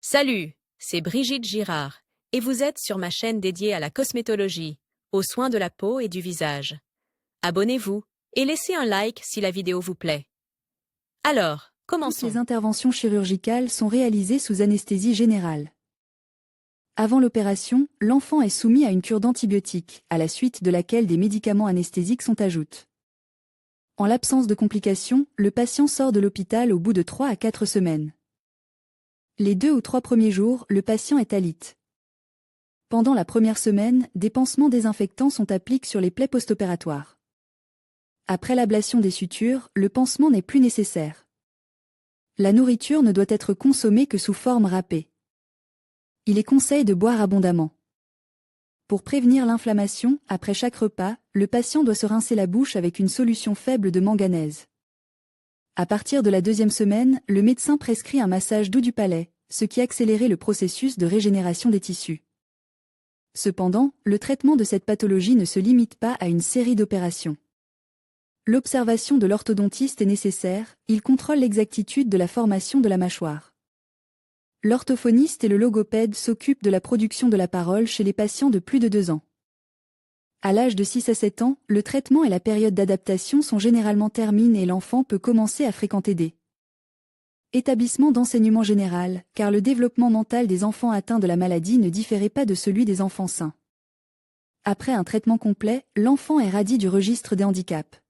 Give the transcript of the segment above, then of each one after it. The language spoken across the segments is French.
Salut, c'est Brigitte Girard, et vous êtes sur ma chaîne dédiée à la cosmétologie, aux soins de la peau et du visage. Abonnez-vous et laissez un like si la vidéo vous plaît. Alors, Toutes les commençons. interventions chirurgicales sont réalisées sous anesthésie générale. Avant l'opération, l'enfant est soumis à une cure d'antibiotiques, à la suite de laquelle des médicaments anesthésiques sont ajoutés. En l'absence de complications, le patient sort de l'hôpital au bout de 3 à 4 semaines. Les 2 ou 3 premiers jours, le patient est alite. Pendant la première semaine, des pansements désinfectants sont appliqués sur les plaies post-opératoires. Après l'ablation des sutures, le pansement n'est plus nécessaire. La nourriture ne doit être consommée que sous forme râpée. Il est conseillé de boire abondamment. Pour prévenir l'inflammation, après chaque repas, le patient doit se rincer la bouche avec une solution faible de manganèse. À partir de la 2e semaine, le médecin prescrit un massage doux du palais, ce qui accélérait le processus de régénération des tissus. Cependant, le traitement de cette pathologie ne se limite pas à une série d'opérations. L'observation de l'orthodontiste est nécessaire, il contrôle l'exactitude de la formation de la mâchoire. L'orthophoniste et le logopède s'occupent de la production de la parole chez les patients de plus de 2 ans. À l'âge de 6 à 7 ans, le traitement et la période d'adaptation sont généralement terminés et l'enfant peut commencer à fréquenter des établissements d'enseignement général, car le développement mental des enfants atteints de la maladie ne différait pas de celui des enfants sains. Après un traitement complet, l'enfant est radié du registre des handicaps.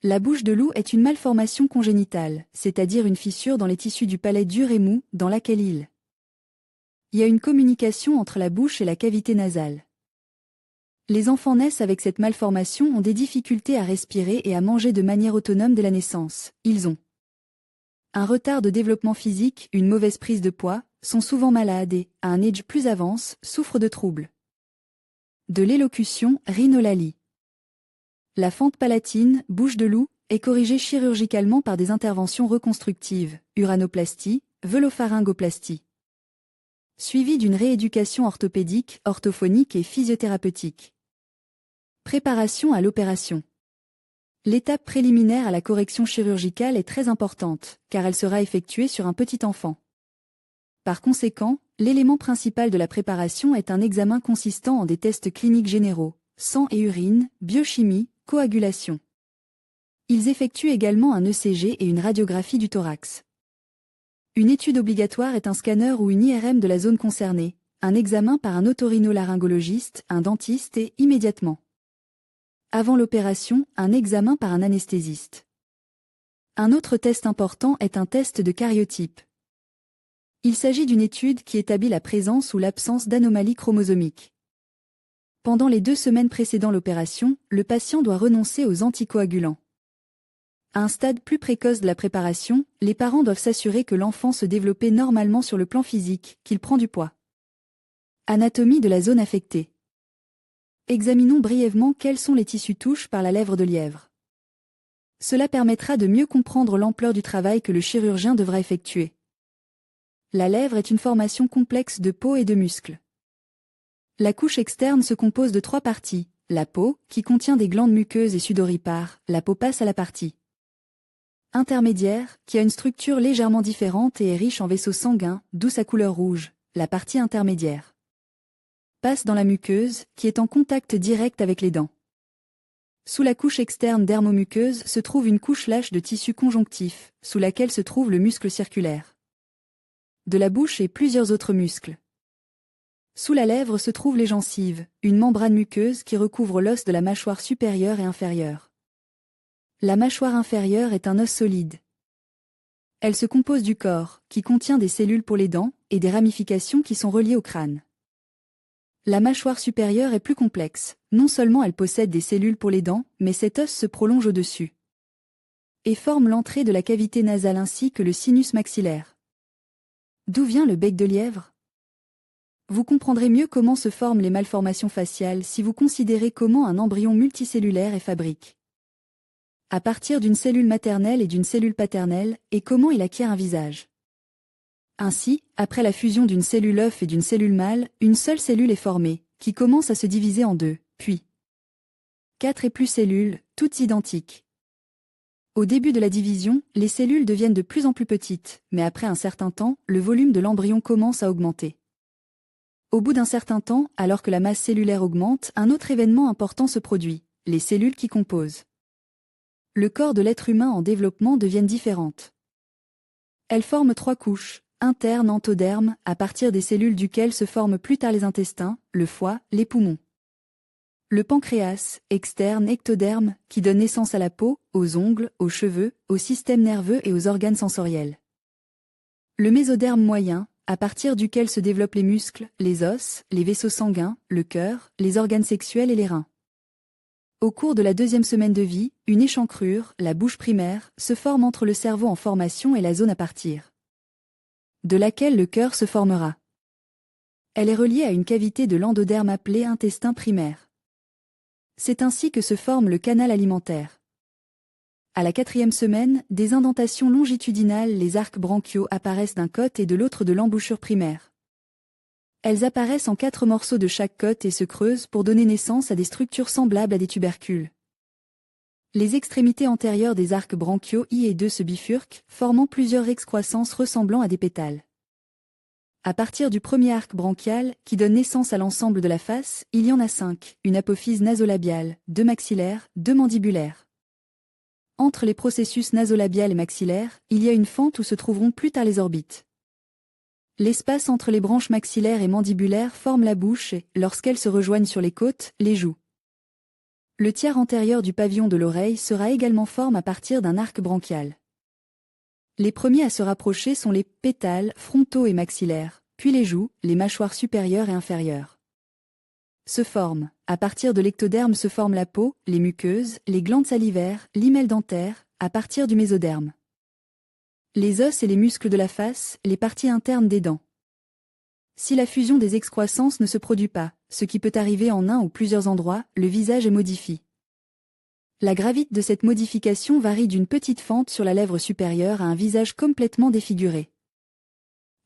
La bouche de loup est une malformation congénitale, c'est-à-dire une fissure dans les tissus du palais dur et mou, dans laquelle il y a une communication entre la bouche et la cavité nasale. Les enfants naissent avec cette malformation ont des difficultés à respirer et à manger de manière autonome dès la naissance. Ils ont un retard de développement physique, une mauvaise prise de poids, sont souvent malades et, à un âge plus avancé, souffrent de troubles de l'élocution, rhinolalie. La fente palatine, bouche de loup, est corrigée chirurgicalement par des interventions reconstructives, uranoplastie, velopharyngoplastie, suivie d'une rééducation orthopédique, orthophonique et physiothérapeutique. Préparation à l'opération. L'étape préliminaire à la correction chirurgicale est très importante, car elle sera effectuée sur un petit enfant. Par conséquent, l'élément principal de la préparation est un examen consistant en des tests cliniques généraux, sang et urine, biochimie, coagulation. Ils effectuent également un ECG et une radiographie du thorax. Une étude obligatoire est un scanner ou une IRM de la zone concernée, un examen par un otorhinolaryngologiste, un dentiste et, immédiatement avant l'opération, un examen par un anesthésiste. Un autre test important est un test de karyotype. Il s'agit d'une étude qui établit la présence ou l'absence d'anomalies chromosomiques. Pendant les 2 semaines précédant l'opération, le patient doit renoncer aux anticoagulants. À un stade plus précoce de la préparation, les parents doivent s'assurer que l'enfant se développe normalement sur le plan physique, qu'il prend du poids. Anatomie de la zone affectée. Examinons brièvement quels sont les tissus touchés par la lèvre de lièvre. Cela permettra de mieux comprendre l'ampleur du travail que le chirurgien devra effectuer. La lèvre est une formation complexe de peau et de muscles. La couche externe se compose de 3 parties, la peau, qui contient des glandes muqueuses et sudoripares, la peau passe à la partie intermédiaire, qui a une structure légèrement différente et est riche en vaisseaux sanguins, d'où sa couleur rouge, la partie intermédiaire passe dans la muqueuse, qui est en contact direct avec les dents. Sous la couche externe dermomuqueuse se trouve une couche lâche de tissu conjonctif, sous laquelle se trouve le muscle circulaire de la bouche et plusieurs autres muscles. Sous la lèvre se trouvent les gencives, une membrane muqueuse qui recouvre l'os de la mâchoire supérieure et inférieure. La mâchoire inférieure est un os solide. Elle se compose du corps, qui contient des cellules pour les dents, et des ramifications qui sont reliées au crâne. La mâchoire supérieure est plus complexe, non seulement elle possède des cellules pour les dents, mais cet os se prolonge au-dessus et forme l'entrée de la cavité nasale ainsi que le sinus maxillaire. D'où vient le bec de lièvre? Vous comprendrez mieux comment se forment les malformations faciales si vous considérez comment un embryon multicellulaire est fabriqué à partir d'une cellule maternelle et d'une cellule paternelle, et comment il acquiert un visage. Ainsi, après la fusion d'une cellule œuf et d'une cellule mâle, une seule cellule est formée, qui commence à se diviser en 2, puis 4 et plus cellules, toutes identiques. Au début de la division, les cellules deviennent de plus en plus petites, mais après un certain temps, le volume de l'embryon commence à augmenter. Au bout d'un certain temps, alors que la masse cellulaire augmente, un autre événement important se produit, les cellules qui composent le corps de l'être humain en développement deviennent différentes. Elles forment 3 couches, interne, endoderme, à partir des cellules duquel se forment plus tard les intestins, le foie, les poumons. Le pancréas, externe, ectoderme, qui donne naissance à la peau, aux ongles, aux cheveux, au système nerveux et aux organes sensoriels. Le mésoderme moyen, à partir duquel se développent les muscles, les os, les vaisseaux sanguins, le cœur, les organes sexuels et les reins. Au cours de la 2e semaine de vie, une échancrure, la bouche primaire, se forme entre le cerveau en formation et la zone à partir de laquelle le cœur se formera. Elle est reliée à une cavité de l'endoderme appelée intestin primaire. C'est ainsi que se forme le canal alimentaire. À la 4e semaine, des indentations longitudinales, les arcs branchiaux apparaissent d'un côté et de l'autre de l'embouchure primaire. Elles apparaissent en 4 morceaux de chaque côte et se creusent pour donner naissance à des structures semblables à des tubercules. Les extrémités antérieures des arcs branchiaux I et II se bifurquent, formant plusieurs excroissances ressemblant à des pétales. À partir du premier arc branchial, qui donne naissance à l'ensemble de la face, il y en a 5, une apophyse nasolabiale, 2 maxillaires, 2 mandibulaires. Entre les processus nasolabial et maxillaire, il y a une fente où se trouveront plus tard les orbites. L'espace entre les branches maxillaires et mandibulaires forme la bouche et, lorsqu'elles se rejoignent sur les côtes, les joues. Le tiers antérieur du pavillon de l'oreille sera également formé à partir d'un arc branchial. Les premiers à se rapprocher sont les pétales, frontaux et maxillaires, puis les joues, les mâchoires supérieures et inférieures. Se forment, à partir de l'ectoderme se forme la peau, les muqueuses, les glandes salivaires, l'hymen dentaire, à partir du mésoderme. Les os et les muscles de la face, les parties internes des dents. Si la fusion des excroissances ne se produit pas, ce qui peut arriver en un ou plusieurs endroits, le visage est modifié. La gravité de cette modification varie d'une petite fente sur la lèvre supérieure à un visage complètement défiguré.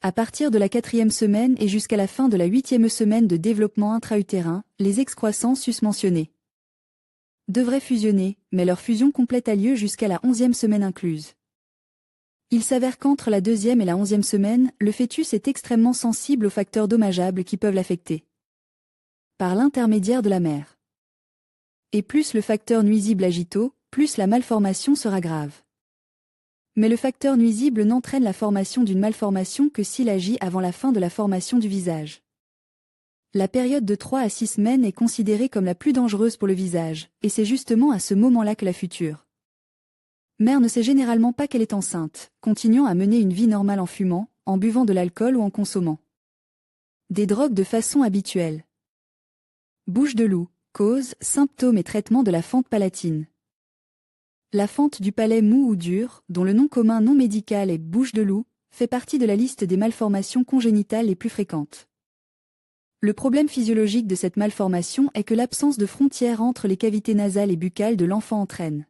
À partir de la 4e semaine et jusqu'à la fin de la 8e semaine de développement intra-utérin, les excroissances susmentionnées devraient fusionner, mais leur fusion complète a lieu jusqu'à la 11e semaine incluse. Il s'avère qu'entre la 2e et la 11e semaine, le fœtus est extrêmement sensible aux facteurs dommageables qui peuvent l'affecter par l'intermédiaire de la mère. Et plus le facteur nuisible agit tôt, plus la malformation sera grave. Mais le facteur nuisible n'entraîne la formation d'une malformation que s'il agit avant la fin de la formation du visage. La période de 3 à 6 semaines est considérée comme la plus dangereuse pour le visage, et c'est justement à ce moment-là que la future mère ne sait généralement pas qu'elle est enceinte, continuant à mener une vie normale en fumant, en buvant de l'alcool ou en consommant des drogues de façon habituelle. Bouche de loup, cause, symptômes et traitement de la fente palatine. La fente du palais mou ou dur, dont le nom commun non médical est bouche de loup, fait partie de la liste des malformations congénitales les plus fréquentes. Le problème physiologique de cette malformation est que l'absence de frontière entre les cavités nasales et buccales de l'enfant entraîne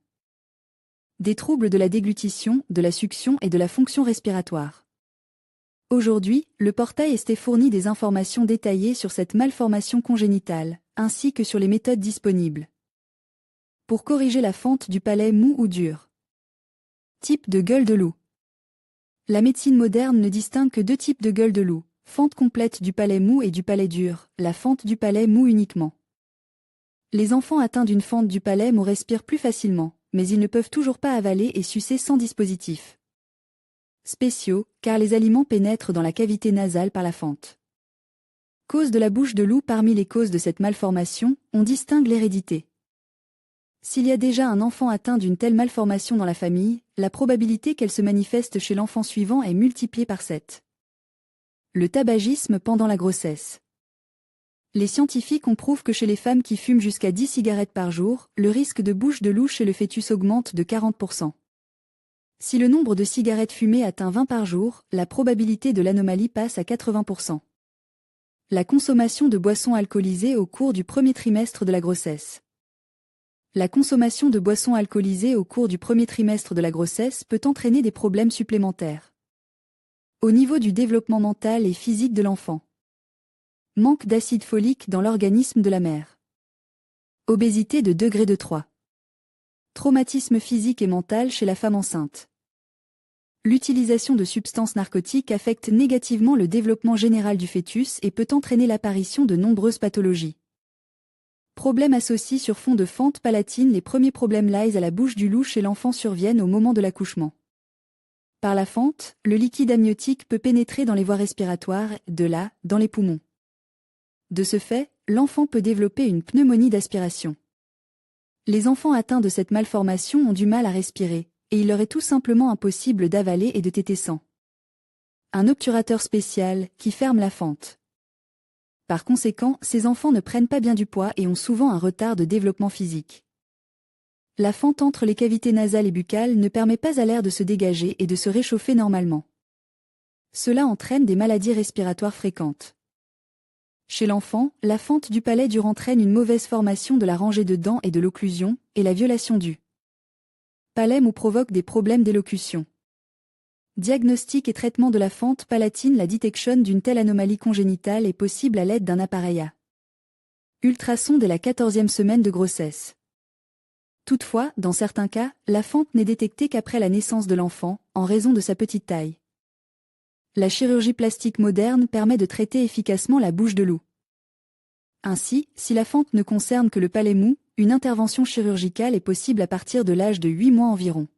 des troubles de la déglutition, de la succion et de la fonction respiratoire. Aujourd'hui, le portail ST fournit des informations détaillées sur cette malformation congénitale, ainsi que sur les méthodes disponibles pour corriger la fente du palais mou ou dur. Type de gueule de loup. La médecine moderne ne distingue que 2 types de gueule de loup, fente complète du palais mou et du palais dur, la fente du palais mou uniquement. Les enfants atteints d'une fente du palais mou respirent plus facilement, mais ils ne peuvent toujours pas avaler et sucer sans dispositif spéciaux, car les aliments pénètrent dans la cavité nasale par la fente. Cause de la bouche de loup. Parmi les causes de cette malformation, on distingue l'hérédité. S'il y a déjà un enfant atteint d'une telle malformation dans la famille, la probabilité qu'elle se manifeste chez l'enfant suivant est multipliée par 7. Le tabagisme pendant la grossesse. Les scientifiques ont prouvé que chez les femmes qui fument jusqu'à 10 cigarettes par jour, le risque de bouche de loup chez le fœtus augmente de 40%. Si le nombre de cigarettes fumées atteint 20 par jour, la probabilité de l'anomalie passe à 80%. La consommation de boissons alcoolisées au cours du premier trimestre de la grossesse. La consommation de boissons alcoolisées au cours du premier trimestre de la grossesse peut entraîner des problèmes supplémentaires au niveau du développement mental et physique de l'enfant. Manque d'acide folique dans l'organisme de la mère. Obésité de degré de 3. Traumatisme physique et mental chez la femme enceinte. L'utilisation de substances narcotiques affecte négativement le développement général du fœtus et peut entraîner l'apparition de nombreuses pathologies. Problèmes associés sur fond de fente palatine. Les premiers problèmes liés à la bouche du loup chez l'enfant surviennent au moment de l'accouchement. Par la fente, le liquide amniotique peut pénétrer dans les voies respiratoires, de là, dans les poumons. De ce fait, l'enfant peut développer une pneumonie d'aspiration. Les enfants atteints de cette malformation ont du mal à respirer, et il leur est tout simplement impossible d'avaler et de téter sans un obturateur spécial qui ferme la fente. Par conséquent, ces enfants ne prennent pas bien du poids et ont souvent un retard de développement physique. La fente entre les cavités nasales et buccales ne permet pas à l'air de se dégager et de se réchauffer normalement. Cela entraîne des maladies respiratoires fréquentes. Chez l'enfant, la fente du palais dur entraîne une mauvaise formation de la rangée de dents et de l'occlusion, et la violation du palais mou provoque des problèmes d'élocution. Diagnostic et traitement de la fente palatine. La détection d'une telle anomalie congénitale est possible à l'aide d'un appareil à ultrason dès la 14e semaine de grossesse. Toutefois, dans certains cas, la fente n'est détectée qu'après la naissance de l'enfant, en raison de sa petite taille. La chirurgie plastique moderne permet de traiter efficacement la bouche de loup. Ainsi, si la fente ne concerne que le palais mou, une intervention chirurgicale est possible à partir de l'âge de 8 mois environ.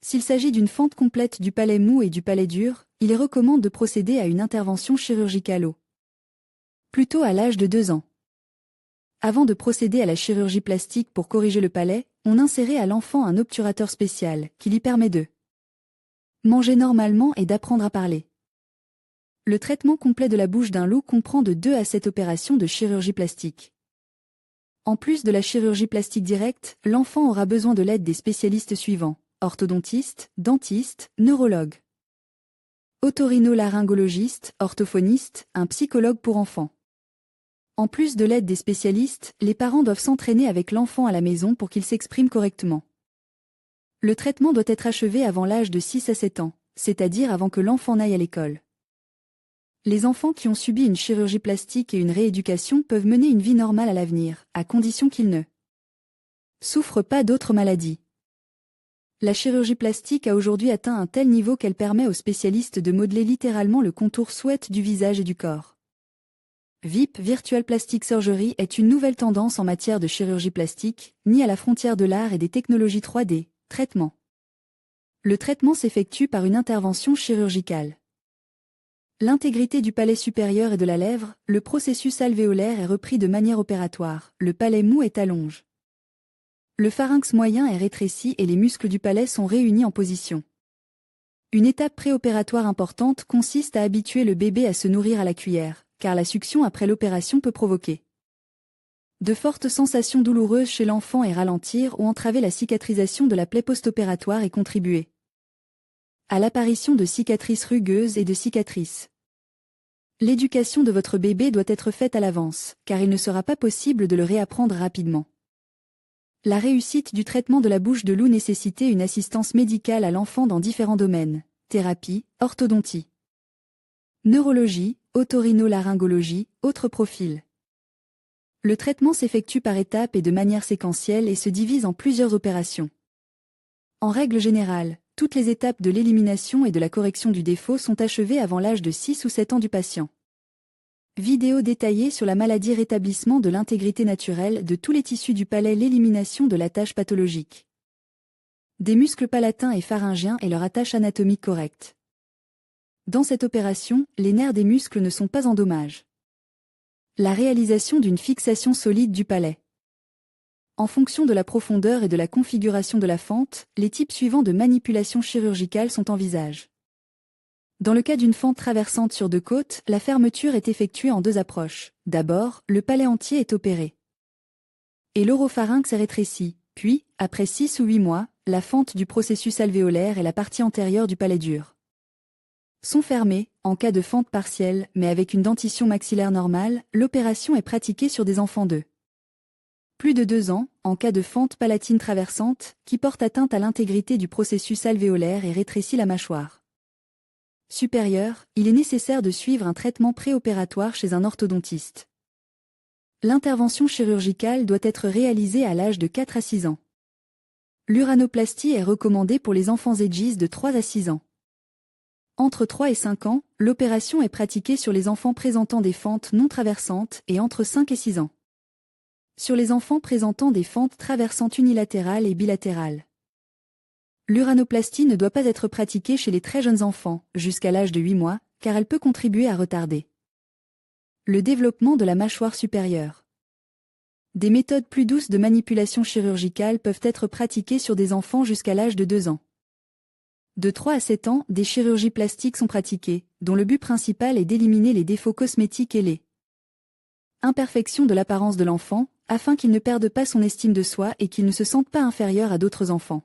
S'il s'agit d'une fente complète du palais mou et du palais dur, il est recommandé de procéder à une intervention chirurgicale plutôt à l'âge de 2 ans. Avant de procéder à la chirurgie plastique pour corriger le palais, on insérait à l'enfant un obturateur spécial, qui lui permet de manger normalement et d'apprendre à parler. Le traitement complet de la bouche d'un loup comprend de 2 à 7 opérations de chirurgie plastique. En plus de la chirurgie plastique directe, l'enfant aura besoin de l'aide des spécialistes suivants: orthodontiste, dentiste, neurologue, otorhinolaryngologiste, orthophoniste, un psychologue pour enfants. En plus de l'aide des spécialistes, les parents doivent s'entraîner avec l'enfant à la maison pour qu'il s'exprime correctement. Le traitement doit être achevé avant l'âge de 6 à 7 ans, c'est-à-dire avant que l'enfant n'aille à l'école. Les enfants qui ont subi une chirurgie plastique et une rééducation peuvent mener une vie normale à l'avenir, à condition qu'ils ne souffrent pas d'autres maladies. La chirurgie plastique a aujourd'hui atteint un tel niveau qu'elle permet aux spécialistes de modeler littéralement le contour souhaité du visage et du corps. VIP Virtual Plastic Surgery est une nouvelle tendance en matière de chirurgie plastique, née à la frontière de l'art et des technologies 3D. Traitement. Le traitement s'effectue par une intervention chirurgicale. L'intégrité du palais supérieur et de la lèvre, le processus alvéolaire est repris de manière opératoire, le palais mou est allonge. Le pharynx moyen est rétréci et les muscles du palais sont réunis en position. Une étape préopératoire importante consiste à habituer le bébé à se nourrir à la cuillère, car la succion après l'opération peut provoquer de fortes sensations douloureuses chez l'enfant et ralentir ou entraver la cicatrisation de la plaie post-opératoire et contribuer à l'apparition de cicatrices rugueuses et de cicatrices. L'éducation de votre bébé doit être faite à l'avance, car il ne sera pas possible de le réapprendre rapidement. La réussite du traitement de la bouche de loup nécessitait une assistance médicale à l'enfant dans différents domaines: thérapie, orthodontie, neurologie, otorhinolaryngologie, autres profils. Le traitement s'effectue par étapes et de manière séquentielle et se divise en plusieurs opérations. En règle générale, toutes les étapes de l'élimination et de la correction du défaut sont achevées avant l'âge de 6 ou 7 ans du patient. Vidéo détaillée sur la maladie: rétablissement de l'intégrité naturelle de tous les tissus du palais, l'élimination de la tache pathologique des muscles palatins et pharyngiens et leur attache anatomique correcte. Dans cette opération, les nerfs des muscles ne sont pas en dommage. La réalisation d'une fixation solide du palais. En fonction de la profondeur et de la configuration de la fente, les types suivants de manipulation chirurgicale sont envisagés. Dans le cas d'une fente traversante sur 2 côtes, la fermeture est effectuée en 2 approches. D'abord, le palais entier est opéré et l'oropharynx est rétréci, puis, après 6 ou 8 mois, la fente du processus alvéolaire et la partie antérieure du palais dur sont fermées. En cas de fente partielle, mais avec une dentition maxillaire normale, l'opération est pratiquée sur des enfants de plus de 2 ans, en cas de fente palatine traversante, qui porte atteinte à l'intégrité du processus alvéolaire et rétrécit la mâchoire supérieure, il est nécessaire de suivre un traitement préopératoire chez un orthodontiste. L'intervention chirurgicale doit être réalisée à l'âge de 4 à 6 ans. L'uranoplastie est recommandée pour les enfants âgés de 3 à 6 ans. Entre 3 et 5 ans, l'opération est pratiquée sur les enfants présentant des fentes non traversantes et entre 5 et 6 ans. Sur les enfants présentant des fentes traversantes unilatérales et bilatérales. L'uranoplastie ne doit pas être pratiquée chez les très jeunes enfants, jusqu'à l'âge de 8 mois, car elle peut contribuer à retarder le développement de la mâchoire supérieure. Des méthodes plus douces de manipulation chirurgicale peuvent être pratiquées sur des enfants jusqu'à l'âge de 2 ans. De 3 à 7 ans, des chirurgies plastiques sont pratiquées, dont le but principal est d'éliminer les défauts cosmétiques et les imperfections de l'apparence de l'enfant, afin qu'il ne perde pas son estime de soi et qu'il ne se sente pas inférieur à d'autres enfants.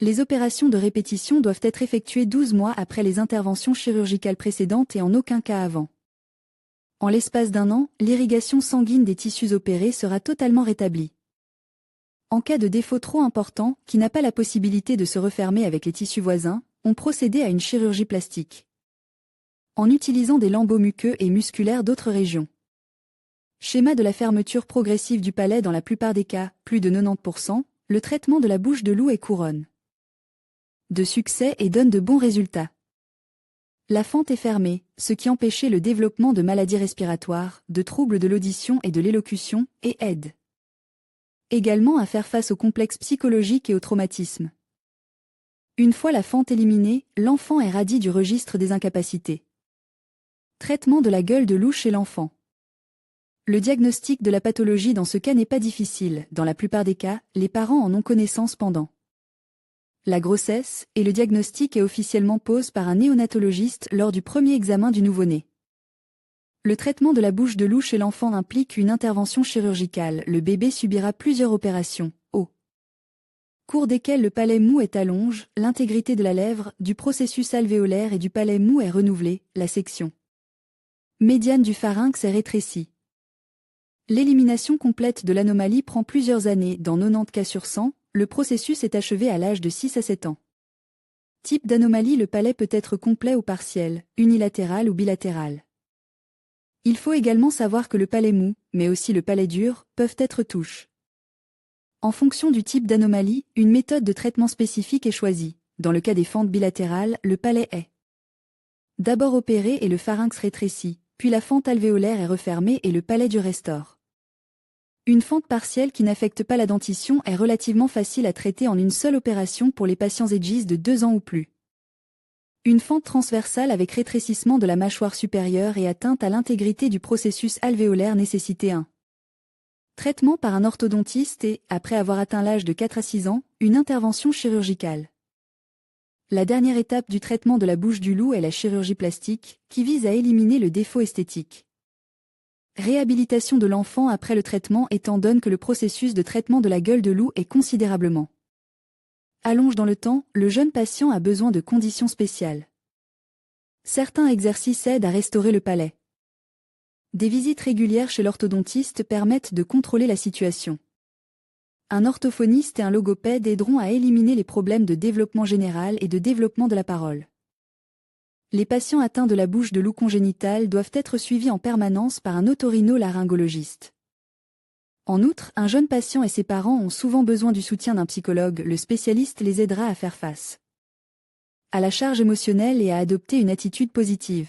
Les opérations de répétition doivent être effectuées 12 mois après les interventions chirurgicales précédentes et en aucun cas avant. En l'espace d'1 an, l'irrigation sanguine des tissus opérés sera totalement rétablie. En cas de défaut trop important, qui n'a pas la possibilité de se refermer avec les tissus voisins, on procédait à une chirurgie plastique. En utilisant des lambeaux muqueux et musculaires d'autres régions. Schéma de la fermeture progressive du palais dans la plupart des cas, plus de 90%, le traitement de la bouche de loup et couronne de succès et donne de bons résultats. La fente est fermée, ce qui empêchait le développement de maladies respiratoires, de troubles de l'audition et de l'élocution, et aide également à faire face aux complexes psychologiques et au traumatisme. Une fois la fente éliminée, l'enfant est radié du registre des incapacités. Traitement de la gueule de loup chez l'enfant. Le diagnostic de la pathologie dans ce cas n'est pas difficile, dans la plupart des cas, les parents en ont connaissance pendant la grossesse, et le diagnostic est officiellement posé par un néonatologiste lors du premier examen du nouveau-né. Le traitement de la bouche de loup chez l'enfant implique une intervention chirurgicale. Le bébé subira plusieurs opérations, au cours desquelles le palais mou est allonge, l'intégrité de la lèvre, du processus alvéolaire et du palais mou est renouvelée, la section médiane du pharynx est rétrécie. L'élimination complète de l'anomalie prend plusieurs années, dans 90 cas sur 100, le processus est achevé à l'âge de 6 à 7 ans. Type d'anomalie: le palais peut être complet ou partiel, unilatéral ou bilatéral. Il faut également savoir que le palais mou, mais aussi le palais dur, peuvent être touches. En fonction du type d'anomalie, une méthode de traitement spécifique est choisie. Dans le cas des fentes bilatérales, le palais est d'abord opéré et le pharynx rétréci, puis la fente alvéolaire est refermée et le palais dur restaure. Une fente partielle qui n'affecte pas la dentition est relativement facile à traiter en une seule opération pour les patients âgés de 2 ans ou plus. Une fente transversale avec rétrécissement de la mâchoire supérieure et atteinte à l'intégrité du processus alvéolaire nécessitait un traitement par un orthodontiste et, après avoir atteint l'âge de 4 à 6 ans, une intervention chirurgicale. La dernière étape du traitement de la bouche du loup est la chirurgie plastique, qui vise à éliminer le défaut esthétique. Réhabilitation de l'enfant après le traitement étant donné que le processus de traitement de la gueule de loup est considérablement allonge dans le temps, le jeune patient a besoin de conditions spéciales. Certains exercices aident à restaurer le palais. Des visites régulières chez l'orthodontiste permettent de contrôler la situation. Un orthophoniste et un logopède aideront à éliminer les problèmes de développement général et de développement de la parole. Les patients atteints de la bouche de loup congénitale doivent être suivis en permanence par un otorhinolaryngologiste. En outre, un jeune patient et ses parents ont souvent besoin du soutien d'un psychologue. Le spécialiste les aidera à faire face à la charge émotionnelle et à adopter une attitude positive.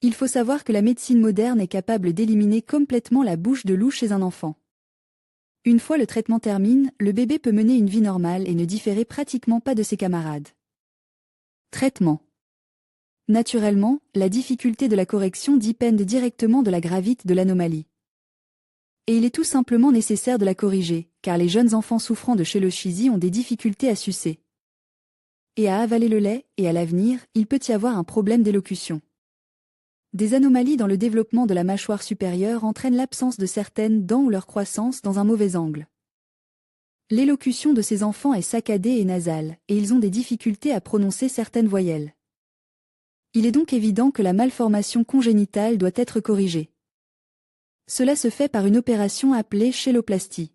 Il faut savoir que la médecine moderne est capable d'éliminer complètement la bouche de loup chez un enfant. Une fois le traitement termine, le bébé peut mener une vie normale et ne différer pratiquement pas de ses camarades. Traitement. Naturellement, la difficulté de la correction dépend directement de la gravité de l'anomalie. Et il est tout simplement nécessaire de la corriger, car les jeunes enfants souffrant de chélochisie ont des difficultés à sucer et à avaler le lait, et à l'avenir, il peut y avoir un problème d'élocution. Des anomalies dans le développement de la mâchoire supérieure entraînent l'absence de certaines dents ou leur croissance dans un mauvais angle. L'élocution de ces enfants est saccadée et nasale, et ils ont des difficultés à prononcer certaines voyelles. Il est donc évident que la malformation congénitale doit être corrigée. Cela se fait par une opération appelée chéloplastie.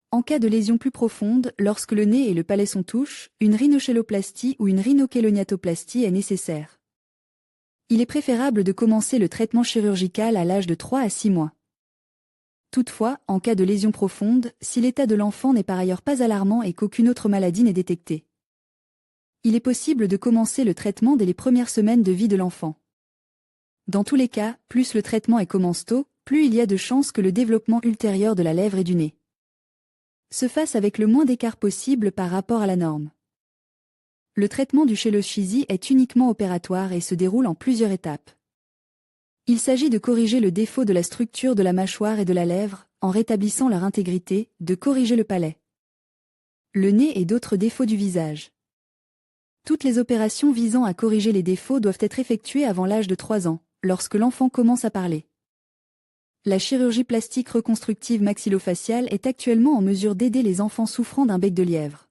En cas de lésion plus profonde, lorsque le nez et le palais sont touches, une rhinocheloplastie ou une rhinochélognatoplastie est nécessaire. Il est préférable de commencer le traitement chirurgical à l'âge de 3 à 6 mois. Toutefois, en cas de lésion profonde, si l'état de l'enfant n'est par ailleurs pas alarmant et qu'aucune autre maladie n'est détectée, il est possible de commencer le traitement dès les premières semaines de vie de l'enfant. Dans tous les cas, plus le traitement est commence tôt, plus il y a de chances que le développement ultérieur de la lèvre et du nez se fasse avec le moins d'écart possible par rapport à la norme. Le traitement du chéloschisie est uniquement opératoire et se déroule en plusieurs étapes. Il s'agit de corriger le défaut de la structure de la mâchoire et de la lèvre, en rétablissant leur intégrité, de corriger le palais, le nez et d'autres défauts du visage. Toutes les opérations visant à corriger les défauts doivent être effectuées avant l'âge de 3 ans, lorsque l'enfant commence à parler. La chirurgie plastique reconstructive maxillofaciale est actuellement en mesure d'aider les enfants souffrant d'un bec de lièvre.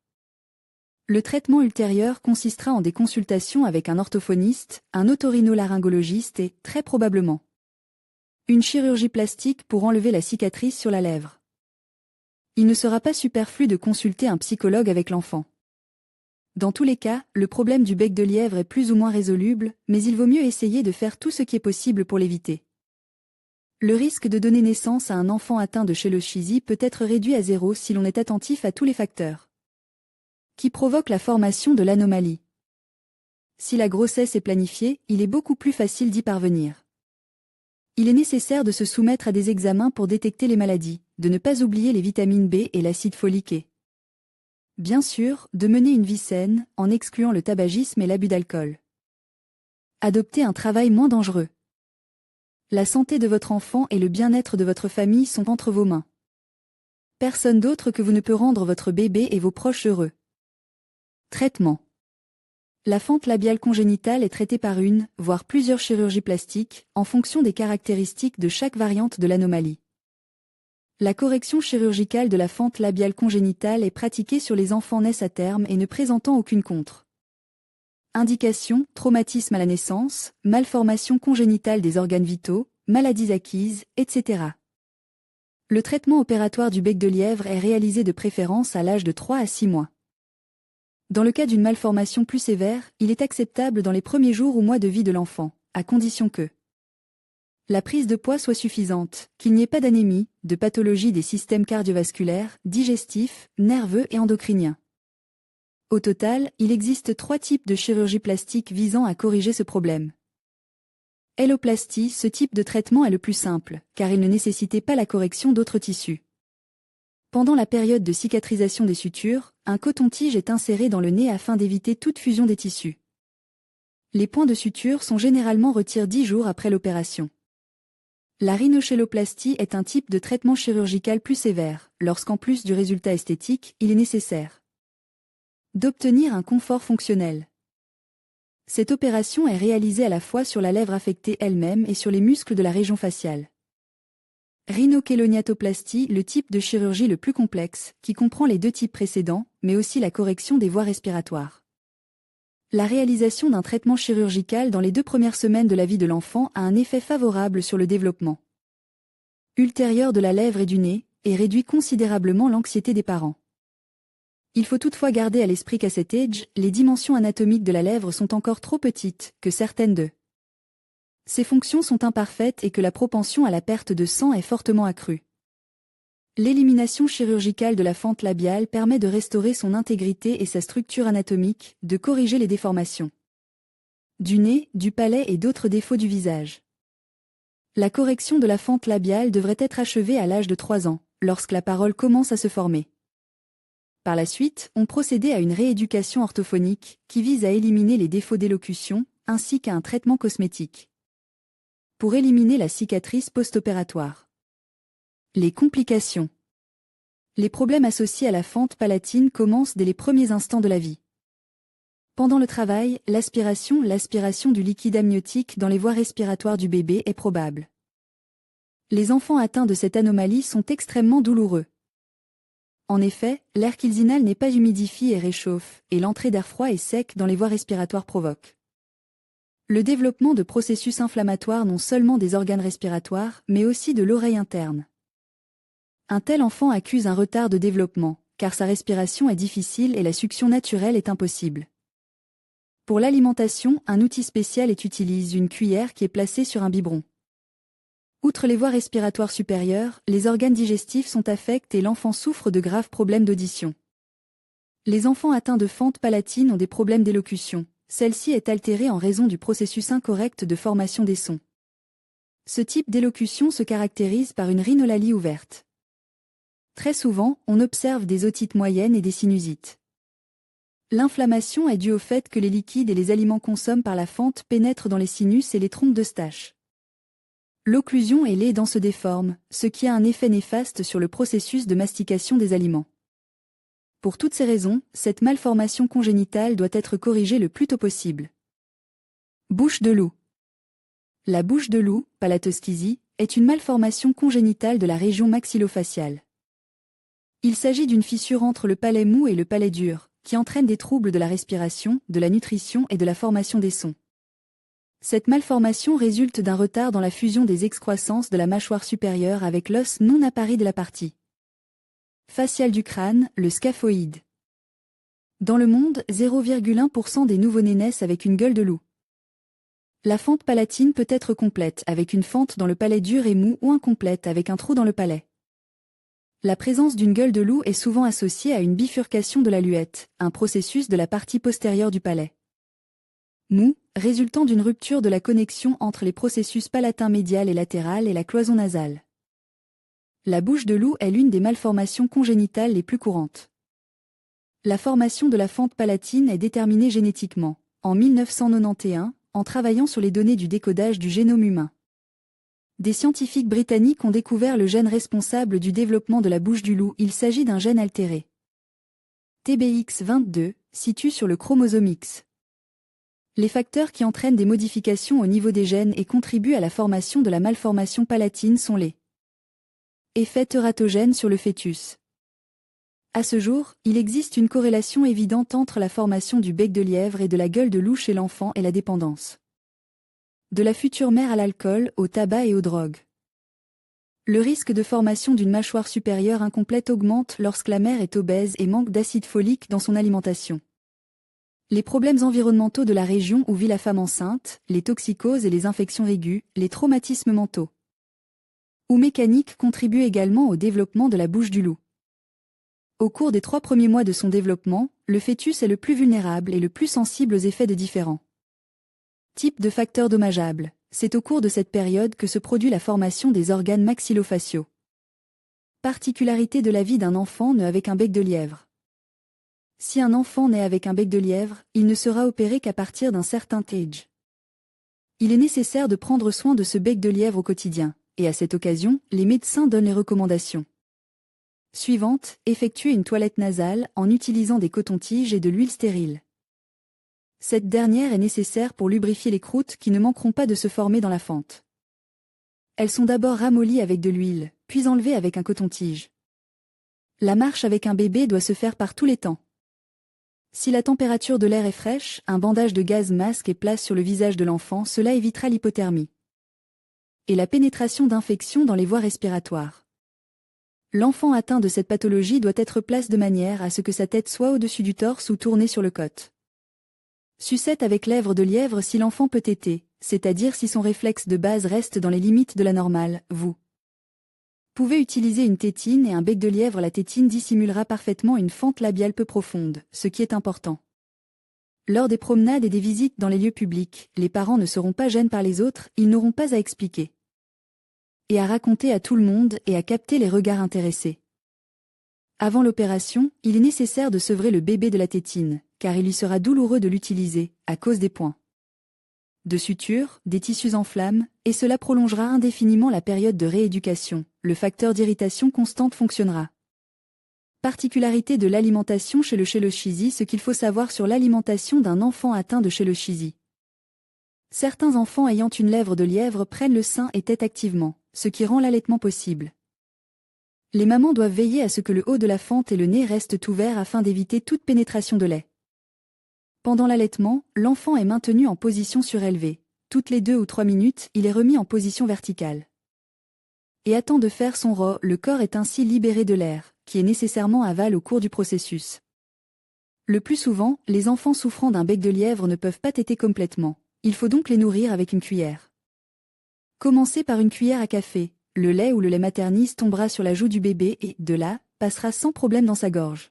Le traitement ultérieur consistera en des consultations avec un orthophoniste, un otorhinolaryngologiste et, très probablement, une chirurgie plastique pour enlever la cicatrice sur la lèvre. Il ne sera pas superflu de consulter un psychologue avec l'enfant. Dans tous les cas, le problème du bec de lièvre est plus ou moins résoluble, mais il vaut mieux essayer de faire tout ce qui est possible pour l'éviter. Le risque de donner naissance à un enfant atteint de chéloschisie peut être réduit à 0 si l'on est attentif à tous les facteurs qui provoquent la formation de l'anomalie. Si la grossesse est planifiée, il est beaucoup plus facile d'y parvenir. Il est nécessaire de se soumettre à des examens pour détecter les maladies, de ne pas oublier les vitamines B et l'acide folique et, bien sûr, de mener une vie saine, en excluant le tabagisme et l'abus d'alcool. Adopter un travail moins dangereux. La santé de votre enfant et le bien-être de votre famille sont entre vos mains. Personne d'autre que vous ne peut rendre votre bébé et vos proches heureux. Traitement. La fente labiale congénitale est traitée par une, voire plusieurs chirurgies plastiques, en fonction des caractéristiques de chaque variante de l'anomalie. La correction chirurgicale de la fente labiale congénitale est pratiquée sur les enfants nés à terme et ne présentant aucune contre-indication, traumatisme à la naissance, malformation congénitale des organes vitaux, maladies acquises, etc. Le traitement opératoire du bec de lièvre est réalisé de préférence à l'âge de 3 à 6 mois. Dans le cas d'une malformation plus sévère, il est acceptable dans les premiers jours ou mois de vie de l'enfant, à condition que la prise de poids soit suffisante, qu'il n'y ait pas d'anémie, de pathologie des systèmes cardiovasculaires, digestifs, nerveux et endocriniens. Au total, il existe 3 types de chirurgie plastique visant à corriger ce problème. Héloplastie, ce type de traitement est le plus simple, car il ne nécessitait pas la correction d'autres tissus. Pendant la période de cicatrisation des sutures, un coton-tige est inséré dans le nez afin d'éviter toute fusion des tissus. Les points de suture sont généralement retirés 10 jours après l'opération. La rhinocheloplastie est un type de traitement chirurgical plus sévère, lorsqu'en plus du résultat esthétique, il est nécessaire d'obtenir un confort fonctionnel. Cette opération est réalisée à la fois sur la lèvre affectée elle-même et sur les muscles de la région faciale. Rhinochélognatoplastie, le type de chirurgie le plus complexe, qui comprend les 2 types précédents, mais aussi la correction des voies respiratoires. La réalisation d'un traitement chirurgical dans les 2 premières semaines de la vie de l'enfant a un effet favorable sur le développement ultérieur de la lèvre et du nez, et réduit considérablement l'anxiété des parents. Il faut toutefois garder à l'esprit qu'à cet âge, les dimensions anatomiques de la lèvre sont encore trop petites, que certaines de ces fonctions sont imparfaites et que la propension à la perte de sang est fortement accrue. L'élimination chirurgicale de la fente labiale permet de restaurer son intégrité et sa structure anatomique, de corriger les déformations du nez, du palais et d'autres défauts du visage. La correction de la fente labiale devrait être achevée à l'âge de 3 ans, lorsque la parole commence à se former. Par la suite, on procédait à une rééducation orthophonique, qui vise à éliminer les défauts d'élocution, ainsi qu'à un traitement cosmétique pour éliminer la cicatrice post-opératoire. Les complications. Les problèmes associés à la fente palatine commencent dès les premiers instants de la vie. Pendant le travail, l'aspiration du liquide amniotique dans les voies respiratoires du bébé est probable. Les enfants atteints de cette anomalie sont extrêmement douloureux. En effet, l'air qu'ils inhalent n'est pas humidifié et réchauffe, et l'entrée d'air froid et sec dans les voies respiratoires provoque le développement de processus inflammatoires non seulement des organes respiratoires, mais aussi de l'oreille interne. Un tel enfant accuse un retard de développement, car sa respiration est difficile et la succion naturelle est impossible. Pour l'alimentation, un outil spécial est utilisé, une cuillère qui est placée sur un biberon. Outre les voies respiratoires supérieures, les organes digestifs sont affectés et l'enfant souffre de graves problèmes d'audition. Les enfants atteints de fente palatine ont des problèmes d'élocution. Celle-ci est altérée en raison du processus incorrect de formation des sons. Ce type d'élocution se caractérise par une rhinolalie ouverte. Très souvent, on observe des otites moyennes et des sinusites. L'inflammation est due au fait que les liquides et les aliments consommés par la fente pénètrent dans les sinus et les trompes d'Eustache. L'occlusion et les dents se déforment, ce qui a un effet néfaste sur le processus de mastication des aliments. Pour toutes ces raisons, cette malformation congénitale doit être corrigée le plus tôt possible. Bouche de loup. La bouche de loup, palatoschisie, est une malformation congénitale de la région maxillofaciale. Il s'agit d'une fissure entre le palais mou et le palais dur, qui entraîne des troubles de la respiration, de la nutrition et de la formation des sons. Cette malformation résulte d'un retard dans la fusion des excroissances de la mâchoire supérieure avec l'os non appari de la partie faciale du crâne, le scaphoïde. Dans le monde, 0,1% des nouveau-nés naissent avec une gueule de loup. La fente palatine peut être complète avec une fente dans le palais dur et mou ou incomplète avec un trou dans le palais. La présence d'une gueule de loup est souvent associée à une bifurcation de la luette, un processus de la partie postérieure du palais mou, résultant d'une rupture de la connexion entre les processus palatins médial et latéral et la cloison nasale. La bouche de loup est l'une des malformations congénitales les plus courantes. La formation de la fente palatine est déterminée génétiquement, en 1991, en travaillant sur les données du décodage du génome humain. Des scientifiques britanniques ont découvert le gène responsable du développement de la bouche du loup. Il s'agit d'un gène altéré. TBX22, situé sur le chromosome X. Les facteurs qui entraînent des modifications au niveau des gènes et contribuent à la formation de la malformation palatine sont les effets tératogènes sur le fœtus. À ce jour, il existe une corrélation évidente entre la formation du bec de lièvre et de la gueule de loup chez l'enfant et la dépendance de la future mère à l'alcool, au tabac et aux drogues. Le risque de formation d'une mâchoire supérieure incomplète augmente lorsque la mère est obèse et manque d'acide folique dans son alimentation. Les problèmes environnementaux de la région où vit la femme enceinte, les toxicoses et les infections aiguës, les traumatismes mentaux ou mécaniques contribuent également au développement de la bouche du loup. Au cours des 3 premiers mois de son développement, le fœtus est le plus vulnérable et le plus sensible aux effets de différents types de facteurs dommageables. C'est au cours de cette période que se produit la formation des organes maxillofaciaux. Particularité de la vie d'un enfant né avec un bec de lièvre. Si un enfant naît avec un bec de lièvre, il ne sera opéré qu'à partir d'un certain âge. Il est nécessaire de prendre soin de ce bec de lièvre au quotidien, et à cette occasion, les médecins donnent les recommandations suivantes: effectuer une toilette nasale en utilisant des cotons-tiges et de l'huile stérile. Cette dernière est nécessaire pour lubrifier les croûtes qui ne manqueront pas de se former dans la fente. Elles sont d'abord ramollies avec de l'huile, puis enlevées avec un coton-tige. La marche avec un bébé doit se faire par tous les temps. Si la température de l'air est fraîche, un bandage de gaz masque et place sur le visage de l'enfant, cela évitera l'hypothermie et la pénétration d'infections dans les voies respiratoires. L'enfant atteint de cette pathologie doit être placé de manière à ce que sa tête soit au-dessus du torse ou tournée sur le côte. Sucette avec lèvres de lièvre si l'enfant peut téter, c'est-à-dire si son réflexe de base reste dans les limites de la normale. Vous pouvez utiliser une tétine et un bec de lièvre. La tétine dissimulera parfaitement une fente labiale peu profonde, ce qui est important. Lors des promenades et des visites dans les lieux publics, les parents ne seront pas gênés par les autres, ils n'auront pas à expliquer et à raconter à tout le monde et à capter les regards intéressés. Avant l'opération, il est nécessaire de sevrer le bébé de la tétine, car il lui sera douloureux de l'utiliser, à cause des points de suture, des tissus en flammes, et cela prolongera indéfiniment la période de rééducation. Le facteur d'irritation constante fonctionnera. Particularité de l'alimentation chez le cheloschisie. Ce qu'il faut savoir sur l'alimentation d'un enfant atteint de cheloschisie. Certains enfants ayant une lèvre de lièvre prennent le sein et tètent activement, ce qui rend l'allaitement possible. Les mamans doivent veiller à ce que le haut de la fente et le nez restent ouverts afin d'éviter toute pénétration de lait. Pendant l'allaitement, l'enfant est maintenu en position surélevée. Toutes les 2 ou 3 minutes, il est remis en position verticale et attend de faire son rot. Le corps est ainsi libéré de l'air, qui est nécessairement avalé au cours du processus. Le plus souvent, les enfants souffrant d'un bec de lièvre ne peuvent pas téter complètement. Il faut donc les nourrir avec une cuillère. Commencez par une cuillère à café. Le lait ou le lait maternise tombera sur la joue du bébé et, de là, passera sans problème dans sa gorge.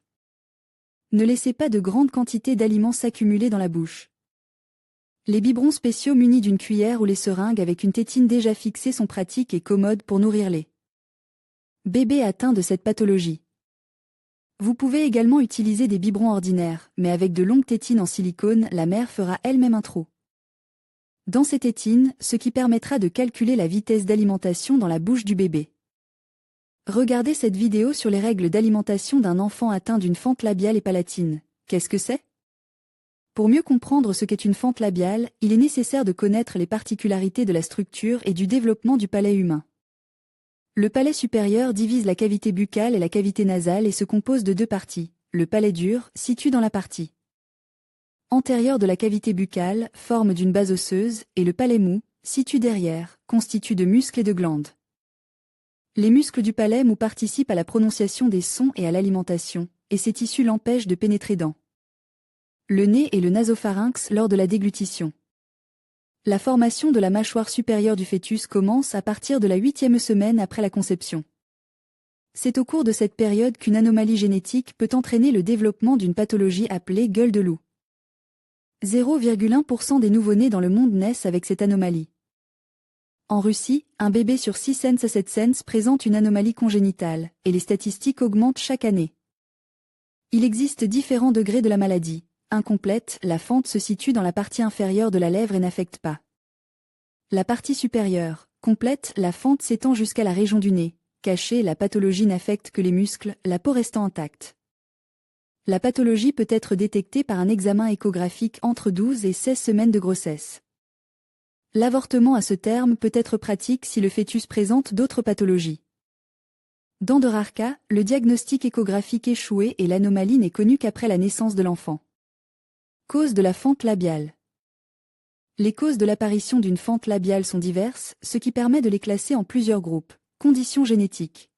Ne laissez pas de grandes quantités d'aliments s'accumuler dans la bouche. Les biberons spéciaux munis d'une cuillère ou les seringues avec une tétine déjà fixée sont pratiques et commodes pour nourrir les bébés atteints de cette pathologie. Vous pouvez également utiliser des biberons ordinaires, mais avec de longues tétines en silicone, la mère fera elle-même un trou dans ces tétines, ce qui permettra de calculer la vitesse d'alimentation dans la bouche du bébé. Regardez cette vidéo sur les règles d'alimentation d'un enfant atteint d'une fente labiale et palatine. Qu'est-ce que c'est? Pour mieux comprendre ce qu'est une fente labiale, il est nécessaire de connaître les particularités de la structure et du développement du palais humain. Le palais supérieur divise la cavité buccale et la cavité nasale et se compose de deux parties. Le palais dur, situé dans la partie antérieure de la cavité buccale, forme d'une base osseuse, et le palais mou, situé derrière, constitue de muscles et de glandes. Les muscles du palais mou participent à la prononciation des sons et à l'alimentation, et ces tissus l'empêchent de pénétrer dans le nez et le nasopharynx lors de la déglutition. La formation de la mâchoire supérieure du fœtus commence à partir de la 8e semaine après la conception. C'est au cours de cette période qu'une anomalie génétique peut entraîner le développement d'une pathologie appelée gueule de loup. 0,1% des nouveau-nés dans le monde naissent avec cette anomalie. En Russie, un bébé sur 6 cents à 7 cents présente une anomalie congénitale, et les statistiques augmentent chaque année. Il existe différents degrés de la maladie. Incomplète, la fente se situe dans la partie inférieure de la lèvre et n'affecte pas la partie supérieure. Complète, la fente s'étend jusqu'à la région du nez. Cachée, la pathologie n'affecte que les muscles, la peau restant intacte. La pathologie peut être détectée par un examen échographique entre 12 et 16 semaines de grossesse. L'avortement à ce terme peut être pratique si le fœtus présente d'autres pathologies. Dans de rares cas, le diagnostic échographique échoué et l'anomalie n'est connue qu'après la naissance de l'enfant. Cause de la fente labiale. Les causes de l'apparition d'une fente labiale sont diverses, ce qui permet de les classer en plusieurs groupes. Conditions génétiques.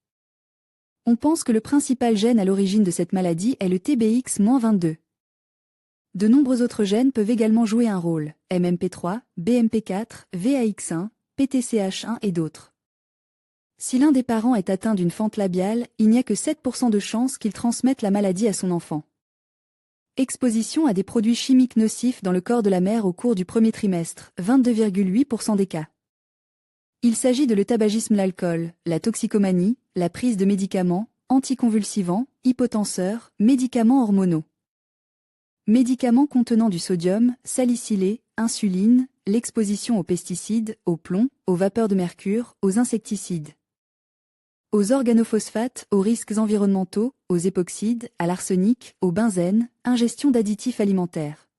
On pense que le principal gène à l'origine de cette maladie est le TBX-22. De nombreux autres gènes peuvent également jouer un rôle, MMP3, BMP4, VAX1, PTCH1 et d'autres. Si l'un des parents est atteint d'une fente labiale, il n'y a que 7% de chances qu'il transmette la maladie à son enfant. Exposition à des produits chimiques nocifs dans le corps de la mère au cours du premier trimestre, 22,8% des cas. Il s'agit de le tabagisme, l'alcool, la toxicomanie, la prise de médicaments, anticonvulsivants, hypotenseurs, médicaments hormonaux. Médicaments contenant du sodium, salicylé, insuline, l'exposition aux pesticides, au plomb, aux vapeurs de mercure, aux insecticides, aux organophosphates, aux risques environnementaux, aux époxydes, à l'arsenic, au benzène, ingestion d'additifs alimentaires.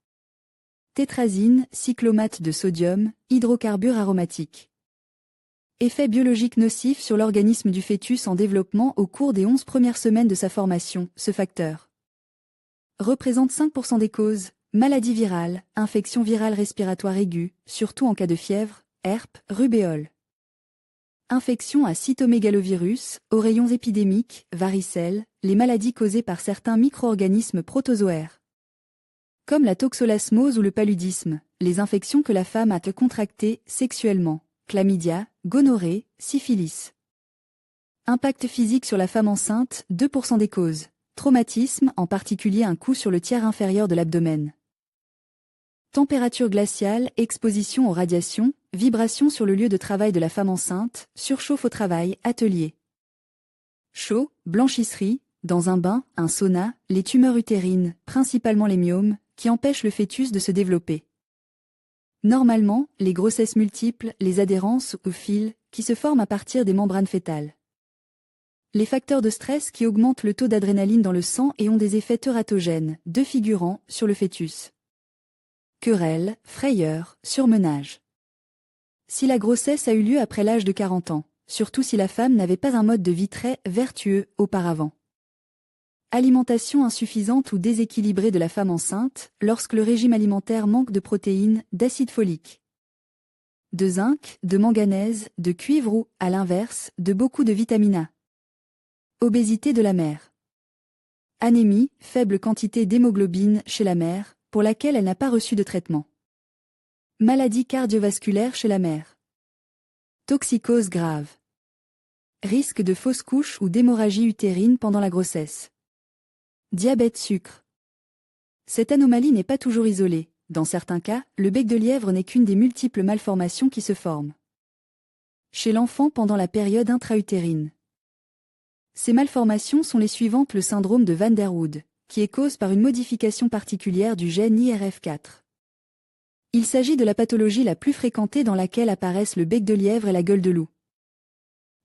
Tétrazine, cyclomate de sodium, hydrocarbures aromatiques. Effet biologique nocif sur l'organisme du fœtus en développement au cours des 11 premières semaines de sa formation. Ce facteur représente 5% des causes. Maladie virale, infection virale respiratoire aiguë, surtout en cas de fièvre, herpes, rubéole. Infection à cytomégalovirus, aux rayons épidémiques, varicelle, les maladies causées par certains micro-organismes protozoaires. Comme la toxoplasmose ou le paludisme, les infections que la femme a contractées sexuellement. Chlamydia, gonorrhée, syphilis. Impact physique sur la femme enceinte, 2% des causes. Traumatisme, en particulier un coup sur le tiers inférieur de l'abdomen. Température glaciale, exposition aux radiations, vibration sur le lieu de travail de la femme enceinte, surchauffe au travail, atelier. Chaud, blanchisserie, dans un bain, un sauna, les tumeurs utérines, principalement les myomes, qui empêchent le fœtus de se développer. Normalement, les grossesses multiples, les adhérences ou fils, qui se forment à partir des membranes fœtales. Les facteurs de stress qui augmentent le taux d'adrénaline dans le sang et ont des effets tératogènes, deux figurants, sur le fœtus. Querelle, frayeur, surmenage. Si la grossesse a eu lieu après l'âge de 40 ans, surtout si la femme n'avait pas un mode de vie très vertueux auparavant. Alimentation insuffisante ou déséquilibrée de la femme enceinte, lorsque le régime alimentaire manque de protéines, d'acide folique, de zinc, de manganèse, de cuivre ou, à l'inverse, de beaucoup de vitamine A. Obésité de la mère. Anémie, faible quantité d'hémoglobine chez la mère, pour laquelle elle n'a pas reçu de traitement. Maladie cardiovasculaire chez la mère. Toxicose grave. Risque de fausse couche ou d'hémorragie utérine pendant la grossesse. Diabète sucre. Cette anomalie n'est pas toujours isolée. Dans certains cas, le bec de lièvre n'est qu'une des multiples malformations qui se forment chez l'enfant pendant la période intra-utérine. Ces malformations sont les suivantes: le syndrome de Van der Wood, qui est causé par une modification particulière du gène IRF4. Il s'agit de la pathologie la plus fréquentée dans laquelle apparaissent le bec de lièvre et la gueule de loup.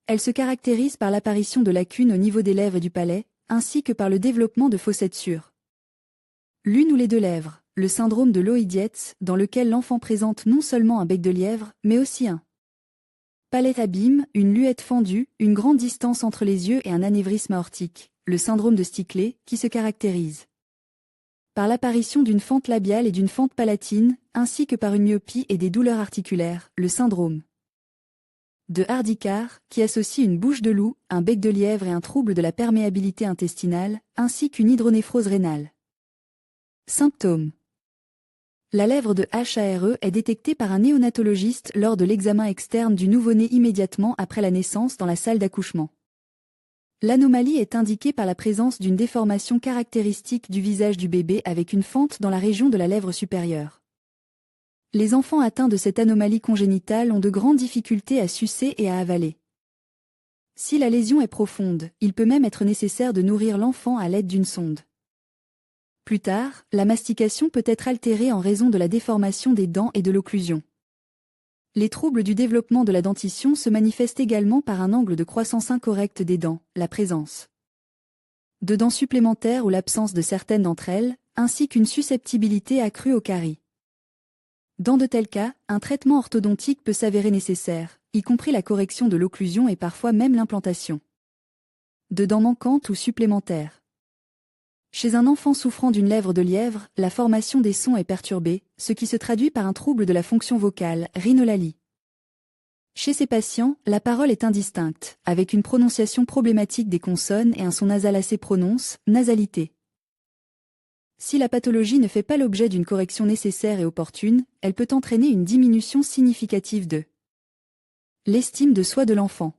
Elle se caractérise par l'apparition de lacunes au niveau des lèvres et du palais, ainsi que par le développement de fossettures. L'une ou les deux lèvres, le syndrome de Lowe-Dietz, dans lequel l'enfant présente non seulement un bec de lièvre, mais aussi un palais abîme, une luette fendue, une grande distance entre les yeux et un anévrisme aortique, le syndrome de Stickley, qui se caractérise par l'apparition d'une fente labiale et d'une fente palatine, ainsi que par une myopie et des douleurs articulaires, le syndrome de Hardy-Carr, qui associe une bouche de loup, un bec de lièvre et un trouble de la perméabilité intestinale, ainsi qu'une hydronéphrose rénale. Symptômes. La lèvre de HARE est détectée par un néonatologiste lors de l'examen externe du nouveau-né immédiatement après la naissance dans la salle d'accouchement. L'anomalie est indiquée par la présence d'une déformation caractéristique du visage du bébé avec une fente dans la région de la lèvre supérieure. Les enfants atteints de cette anomalie congénitale ont de grandes difficultés à sucer et à avaler. Si la lésion est profonde, il peut même être nécessaire de nourrir l'enfant à l'aide d'une sonde. Plus tard, la mastication peut être altérée en raison de la déformation des dents et de l'occlusion. Les troubles du développement de la dentition se manifestent également par un angle de croissance incorrect des dents, la présence de dents supplémentaires ou l'absence de certaines d'entre elles, ainsi qu'une susceptibilité accrue aux caries. Dans de tels cas, un traitement orthodontique peut s'avérer nécessaire, y compris la correction de l'occlusion et parfois même l'implantation de dents manquantes ou supplémentaires. Chez un enfant souffrant d'une lèvre de lièvre, la formation des sons est perturbée, ce qui se traduit par un trouble de la fonction vocale, rhinolalie. Chez ces patients, la parole est indistincte, avec une prononciation problématique des consonnes et un son nasal assez prononce, nasalité. Si la pathologie ne fait pas l'objet d'une correction nécessaire et opportune, elle peut entraîner une diminution significative de l'estime de soi de l'enfant.